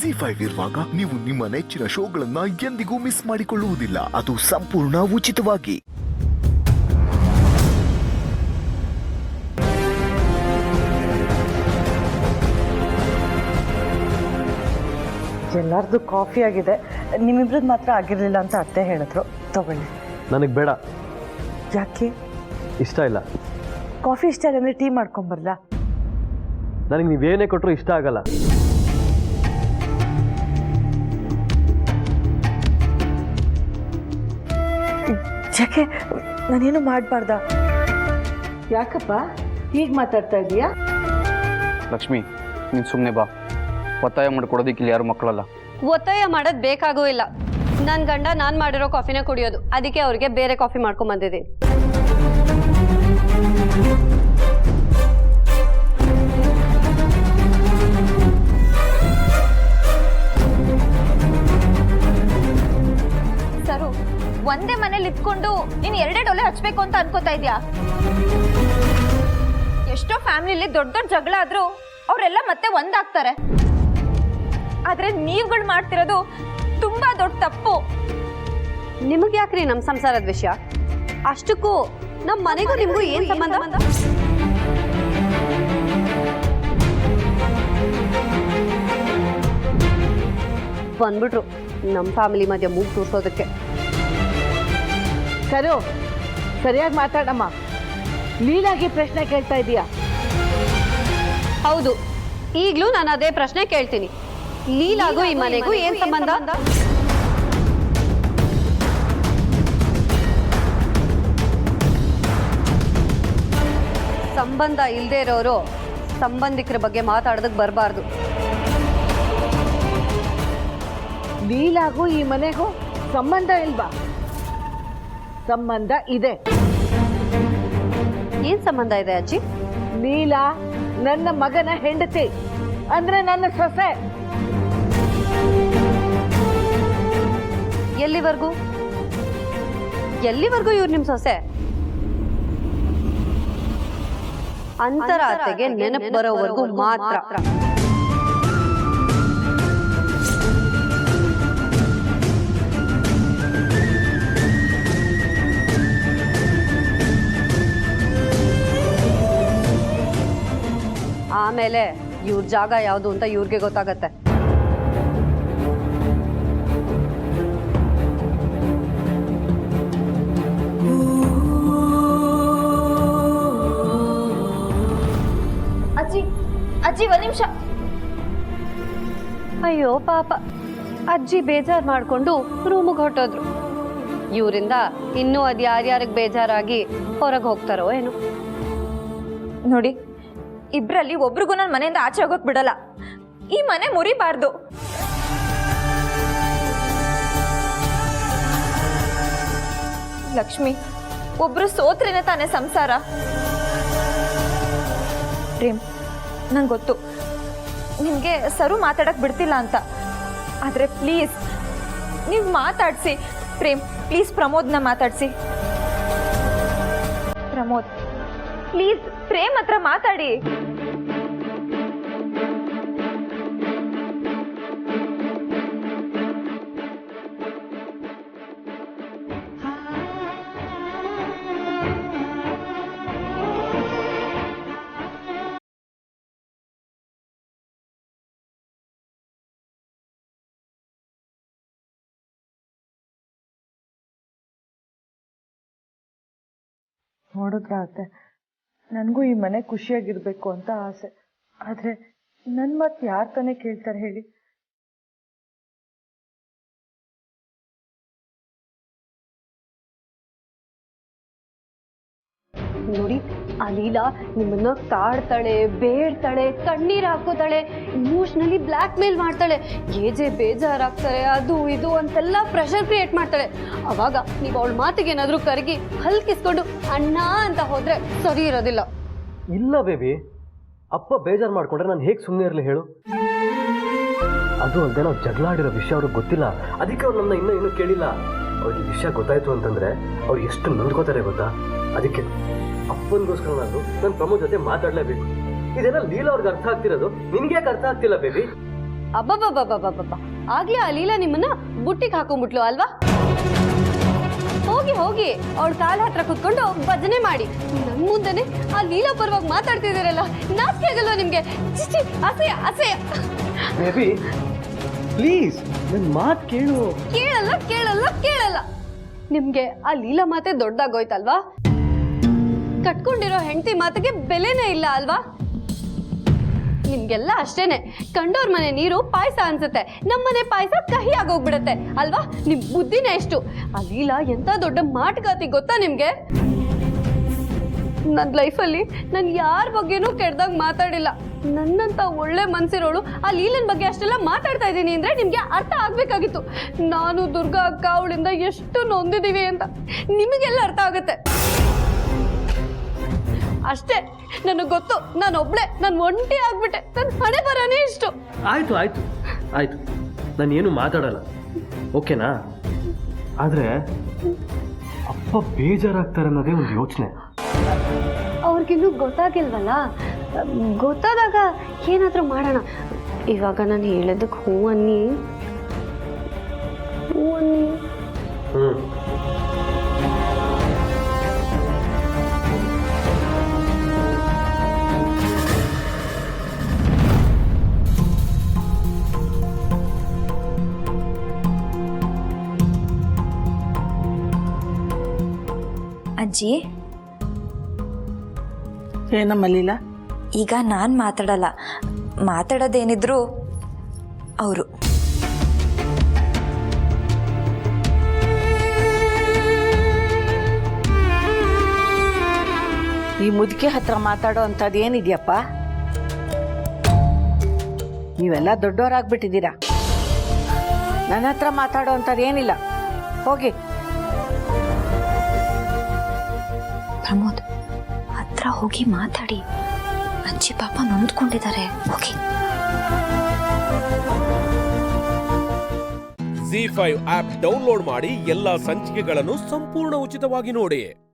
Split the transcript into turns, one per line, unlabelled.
ZEE5 ಇರುವಾಗ ನೀವು ನಿಮ್ಮ ನೆಚ್ಚಿನ ಶೋಗಳನ್ನ ಎಂದಿಗೂ ಮಿಸ್ ಮಾಡಿಕೊಳ್ಳುವುದಿಲ್ಲ. ಅದು ಸಂಪೂರ್ಣ ಉಚಿತವಾಗಿ.
ಎಲ್ಲರದು ಕಾಫಿ ಆಗಿದೆ, ನಿಮ್ಮಿಬ್ರದ್ದು ಮಾತ್ರ ಆಗಿರಲಿಲ್ಲ ಅಂತ ಅತ್ತೆ ಹೇಳಿದ್ರು. ತಗೊಳ್ಳಿ.
ನನಗೆ ಬೇಡ.
ಯಾಕೆ?
ಇಷ್ಟ ಇಲ್ಲ.
ಕಾಫಿ ಇಷ್ಟ ಇಲ್ಲ ಅಂದರೆ ಟೀ ಮಾಡ್ಕೊಂಬರಲ್ಲ?
ನನಗೆ ನೀವೇನೇ ಕೊಟ್ಟರು ಇಷ್ಟ ಆಗಲ್ಲ.
ಯಾಕೆ? ನಾನೇನು ಮಾಡಬಾರ್ದ?
ಯಾಕಪ್ಪ ಹೀಗೆ ಮಾತಾಡ್ತಾ ಇದೀಯಾ?
ಲಕ್ಷ್ಮಿ, ನೀನು ಸುಮ್ಮನೆ ಬಾ. ಒತ್ತಾಯ ಮಾಡಿಕೊಡೋದಕ್ಕೆ ಇಲ್ಲಿ ಯಾರು ಮಕ್ಕಳಲ್ಲ.
ಒತ್ತಾಯ ಮಾಡೋದು ಬೇಕಾಗೂ ಇಲ್ಲ. ನನ್ನ ಗಂಡ ನಾನು ಮಾಡಿರೋ ಕಾಫಿನ ಕುಡಿಯೋದು, ಅದಕ್ಕೆ ಅವ್ರಿಗೆ ಬೇರೆ ಕಾಫಿ ಮಾಡ್ಕೊಂಡ್ ಬಂದಿದ್ದೀನಿ.
ಸರು, ಒಂದೇ ಮನೇಲಿ ಇದ್ಕೊಂಡು ನೀನು ಎರಡೆರಡು ಒಲೆ ಹಚ್ಬೇಕು ಅಂತ ಅನ್ಕೋತಾ ಇದ್ಯಾ? ಎಷ್ಟೋ ಫ್ಯಾಮಿಲಿಲಿ ದೊಡ್ಡ ದೊಡ್ಡ ಜಗಳ ಆದ್ರೂ ಅವರೆಲ್ಲ ಮತ್ತೆ ಒಂದಾಗ್ತಾರೆ. ಆದ್ರೆ ನೀವುಗಳು ಮಾಡ್ತಿರೋದು ತುಂಬಾ ದೊಡ್ಡ ತಪ್ಪು.
ನಿಮಗೆ ಯಾಕ್ರಿ ನಮ್ಮ ಸಂಸಾರದ ವಿಷಯ? ಅಷ್ಟಕ್ಕೂ ನಮ್ಮ ಮನೆಗೂ ನಿಮಗೂ ಏನ್ ಸಂಬಂಧ? ಬಂದ್ಬಿಟ್ರು ನಮ್ಮ ಫ್ಯಾಮಿಲಿ ಮಧ್ಯೆ ಮೂಗು ತೋರ್ಸೋದಕ್ಕೆ.
ಸರು, ಸರಿಯಾಗಿ ಮಾತಾಡಮ್ಮ. ಲೀಲಾಗಿ ಪ್ರಶ್ನೆ ಕೇಳ್ತಾ ಇದೀಯಾ?
ಹೌದು, ಈಗಲೂ ನಾನು ಅದೇ ಪ್ರಶ್ನೆ ಕೇಳ್ತೀನಿ. ಲೀಲಾಗೂ ಈ ಮನೆಗೂ ಏನ್ ಸಂಬಂಧ? ಸಂಬಂಧ ಇಲ್ಲದೆ ಇರೋರು ಸಂಬಂಧಿಕರ ಬಗ್ಗೆ ಮಾತಾಡೋದಕ್ಕೆ ಬರಬಾರ್ದು.
ಲೀಲಾಗೂ ಈ ಮನೆಗೂ ಸಂಬಂಧ ಇಲ್ವಾ? ಸಂಬಂಧ ಇದೆ.
ಏನ್ ಸಂಬಂಧ ಇದೆ ಅಜ್ಜಿ?
ಲೀಲಾ ನನ್ನ ಮಗನ ಹೆಂಡತಿ, ಅಂದ್ರೆ ನನ್ನ ಸೊಸೆ.
ಎಲ್ಲಿವರೆಗೂ ಇವ್ರು ನಿಮ್ ಸೊಸೆ? ಅಂತರಾತೆಗೆ ನೆನಪು ಬರೋವರೆಗೂ ಮಾತ್ರ. ಆಮೇಲೆ ಇವ್ರ ಜಾಗ ಯಾವುದು ಅಂತ ಇವ್ರಿಗೆ ಗೊತ್ತಾಗತ್ತೆ.
ಅಜ್ಜಿ, ಅಜ್ಜಿ ಒಂದ್ ನಿಮಿಷ.
ಅಯ್ಯೋ ಪಾಪ, ಅಜ್ಜಿ ಬೇಜಾರು ಮಾಡ್ಕೊಂಡು ರೂಮಿಗೆ ಹೊರಟೋದ್ರು. ಇವರಿಂದ ಇನ್ನೂ ಅದು ಯಾರ್ಯಾರಿಗೆ ಬೇಜಾರಾಗಿ ಹೊರಗೆ ಹೋಗ್ತಾರೋ ಏನೋ.
ನೋಡಿ, ಇಬ್ರಲ್ಲಿ ಒಬ್ರಿಗೂ ನನ್ನ ಮನೆಯಿಂದ ಆಚೆ ಹೋಗೋಕ್ ಬಿಡಲ್ಲ. ಈ ಮನೆ ಮುರಿಬಾರ್ದು. ಲಕ್ಷ್ಮಿ, ಒಬ್ರು ಸೋತ್ರೇನೆ ತಾನೇ ಸಂಸಾರ. ಪ್ರೇಮ್, ನಂಗೆ ಗೊತ್ತು ನಿಮಗೆ ಸರು ಮಾತಾಡಕ್ ಬಿಡ್ತಿಲ್ಲ ಅಂತ. ಆದ್ರೆ ಪ್ಲೀಸ್ ನೀವು ಮಾತಾಡ್ಸಿ. ಪ್ರೇಮ್, ಪ್ಲೀಸ್ ಪ್ರಮೋದ್ನ ಮಾತಾಡ್ಸಿ. ಪ್ರಮೋದ್, ಪ್ಲೀಸ್ ಪ್ರೇಮ್ ಹತ್ರ ಮಾತಾಡಿ.
ನೋಡಿದ್ರ ಅತ್ತೆ, ನನಗೂ ಈ ಮನೆ ಖುಷಿಯಾಗಿರ್ಬೇಕು ಅಂತ ಆಸೆ. ಆದ್ರೆ ನನ್ನ ಮಾತು ಯಾರು ತಾನೇ ಕೇಳ್ತಾರೆ ಹೇಳಿ?
ನೋಡಿ, ಆ ಲೀಲಾ ನಿಮ್ಮನ್ನ ಕಾಡ್ತಾಳೆ, ಬೇಡ್ತಾಳೆ, ಕಣ್ಣೀರ್ ಹಾಕೋತಾಳೆ, ಇಮೋಷನಲಿ ಬ್ಲ್ಯಾಕ್ ಮೇಲ್ ಮಾಡ್ತಾಳೆ, ಏಜೆ ಬೇಜಾರಾಗ್ತಾರೆ, ಅದು ಇದು ಅಂತೆಲ್ಲ ಪ್ರೆಷರ್ ಕ್ರಿಯೇಟ್ ಮಾಡ್ತಾಳೆ. ಅವಾಗ ನೀವು ಅವಳ ಮಾತಿಗೆ ಏನಾದ್ರೂ ಕರಗಿ ಹಲ್ಕಿಸ್ಕೊಂಡು ಅಣ್ಣ ಅಂತ ಹೋದ್ರೆ ಸರಿ ಇರೋದಿಲ್ಲ.
ಇಲ್ಲ ಬೇಬಿ, ಅಪ್ಪ ಬೇಜಾರು ಮಾಡ್ಕೊಂಡ್ರೆ ನಾನು ಹೇಗೆ ಸುಮ್ಮನೆ ಇರಲಿ ಹೇಳು? ಅದು ಅಲ್ಲದೆ ನಾವು ಜಗಳ ಆಡಿರೋ ವಿಷಯ ಅವ್ರಿಗೆ ಗೊತ್ತಿಲ್ಲ, ಅದಕ್ಕೆ ಅವ್ರು ನಮ್ಮನ್ನ ಇನ್ನೂ ಕೇಳಿಲ್ಲ. ಅವ್ರಿಗೆ ವಿಷಯ ಗೊತ್ತಾಯ್ತು ಅಂತಂದ್ರೆ ಅವ್ರು ಎಷ್ಟು ನೊಂದ್ಕೋತಾರೆ ಗೊತ್ತಾ? ಅದಕ್ಕೆ ಅಪ್ಪನಿಗೋಸ್ಕರನಾದ್ರು ನಾನು ಪ್ರಮೋದ್ ಜೊತೆ ಮಾತಾಡಲೇಬೇಕು. ಇದೆಲ್ಲ ಲೀಲಾ ಅವ್ರಿಗೆ ಅರ್ಥ ಆಗ್ತಿರೋದು, ನಿನ್ಗೆ ಯಾಕೆ ಅರ್ಥ ಆಗ್ತಿಲ್ಲ ಬೇಬಿ?
ಅಬ್ಬಬ್ಬಬ್ಬಬ್ಬಬ್ಬ ಆಗ್ಲೇ ಆ ಲೀಲಾ ನಿಮ್ಮನ್ನ ಬುಟ್ಟಿಗೆ ಹಾಕೊಂಡ್ಬಿಟ್ಲು ಅಲ್ವಾ? ಹೋಗಿ ಹೋಗಿ ಅವಳ ಕಾಲ ಹತ್ರ ಕುತ್ಕೊಂಡು ಭಜನೆ ಮಾಡಿ ನನ್ ಮುಂದೆನೆ ಆ ಲೀಲಾ ಪರವಾಗಿ ಮಾತಾಡ್ತಿದ್ದೀರಲ್ಲ, ನಾಚಿಕೆ ಆಗಲ್ವಾ ನಿಮ್ಗೆ? ಚಿಚಿ, ಅಸಹ್ಯ ಅಸಹ್ಯ.
ಬೇಬಿ ಪ್ಲೀಸ್ ನನ್ನ ಮಾತು ಕೇಳು.
ಕೇಳಲ್ಲ ಕೇಳಲ್ಲ ಕೇಳಲ್ಲ. ನಿಮ್ಗೆ ಆ ಲೀಲಾ ಮಾತೆ ದೊಡ್ಡದಾಗೋಯ್ತಲ್ವಾ? ಕಟ್ಕೊಂಡಿರೋ ಹೆಂಡತಿ ಮಾತಿಗೆ ಬೆಲೆನೇ ಇಲ್ಲ ಅಲ್ವಾ? ನಿಮ್ಗೆಲ್ಲ ಅಷ್ಟೇನೆ, ಕಂಡೋರ್ ಮನೆ ನೀರು ಪಾಯಸ ಅನ್ಸುತ್ತೆ, ನಮ್ಮನೆ ಪಾಯಸ ಕಹಿ ಆಗೋಗ್ಬಿಡತ್ತೆ ಅಲ್ವಾ? ನಿಮ್ ಬುದ್ಧಿನೇ ಎಷ್ಟು. ಆ ಲೀಲಾ ಎಂತ ದೊಡ್ಡ ಮಾಟಗಾತಿ ಗೊತ್ತಾ ನಿಮ್ಗೆ? ನನ್ನ ಲೈಫಲ್ಲಿ ನಾನು ಯಾರ ಬಗ್ಗೆನೂ ಕೆಡ್ದಾಗ ಮಾತಾಡಿಲ್ಲ. ನನ್ನಂತ ಒಳ್ಳೆ ಮನ್ಸಿರೋಳು ಆ ಲೀಲನ್ ಬಗ್ಗೆ ಅಷ್ಟೆಲ್ಲ ಮಾತಾಡ್ತಾ ಇದ್ದೀನಿ ಅಂದ್ರೆ ನಿಮ್ಗೆ ಅರ್ಥ ಆಗ್ಬೇಕಾಗಿತ್ತು. ನಾನು ದುರ್ಗಾ ಅಕ್ಕ ಅವಳಿಂದ ಎಷ್ಟು ನೊಂದಿದೀವಿ ಅಂತ ನಿಮಗೆಲ್ಲ ಅರ್ಥ ಆಗುತ್ತೆ. ಅಷ್ಟೇ, ನನಗೆ ಗೊತ್ತು, ನಾನು ಒಂಟಿ ಆಗ್ಬಿಟ್ಟೆ. ನನ್ನ ಹಣೆ ಬರನೇ ಇಷ್ಟು.
ಆಯ್ತು ಆಯ್ತು ಆಯ್ತು, ನಾನು ಏನು ಮಾತಾಡಲ್ಲ, ಓಕೆನಾ? ಆದ್ರೆ ಅಪ್ಪ ಬೇಜಾರಾಗ್ತಾರೆ ಅನ್ನೋದೇ ಒಂದು ಯೋಚನೆ.
ಅವ್ರಿಗಿನ್ನೂ ಗೊತ್ತಾಗಿಲ್ವಲ್ಲ, ಗೊತ್ತಾದಾಗ ಏನಾದರೂ ಮಾಡೋಣ. ಇವಾಗ ನಾನು ಹೇಳೋದಕ್ಕೆ ಹೂ ಅನ್ನಿ.
ಅಜ್ಜಿ,
ಏನಮ್ಮ ಲೀಲಾ?
ಈಗ ನಾನು ಮಾತಾಡಲ್ಲ, ಮಾತಾಡೋದೇನಿದ್ರು ಅವರು.
ಈ ಮುದುಕೆ ಹತ್ರ ಮಾತಾಡೋ ಅಂಥದ್ದು ಏನಿದೆಯಪ್ಪ? ನೀವೆಲ್ಲ ದೊಡ್ಡವರಾಗ್ಬಿಟ್ಟಿದ್ದೀರಾ. ನನ್ನ ಹತ್ರ ಮಾತಾಡೋ ಅಂಥದ್ದು ಏನಿಲ್ಲ, ಹೋಗಿ.
ಪ್ರಮೋದ್, ಹತ್ರ ಹೋಗಿ ಮಾತಾಡಿ. ಅಜ್ಜಿ ಪಾಪ ನೊಂದ್ಕೊಂಡಿದ್ದಾರೆ, ಹೋಗಿ.
ZEE5 ಆಪ್ ಡೌನ್ಲೋಡ್ ಮಾಡಿ ಎಲ್ಲಾ ಸಂಚಿಕೆಗಳನ್ನು ಸಂಪೂರ್ಣ ಉಚಿತವಾಗಿ ನೋಡಿ.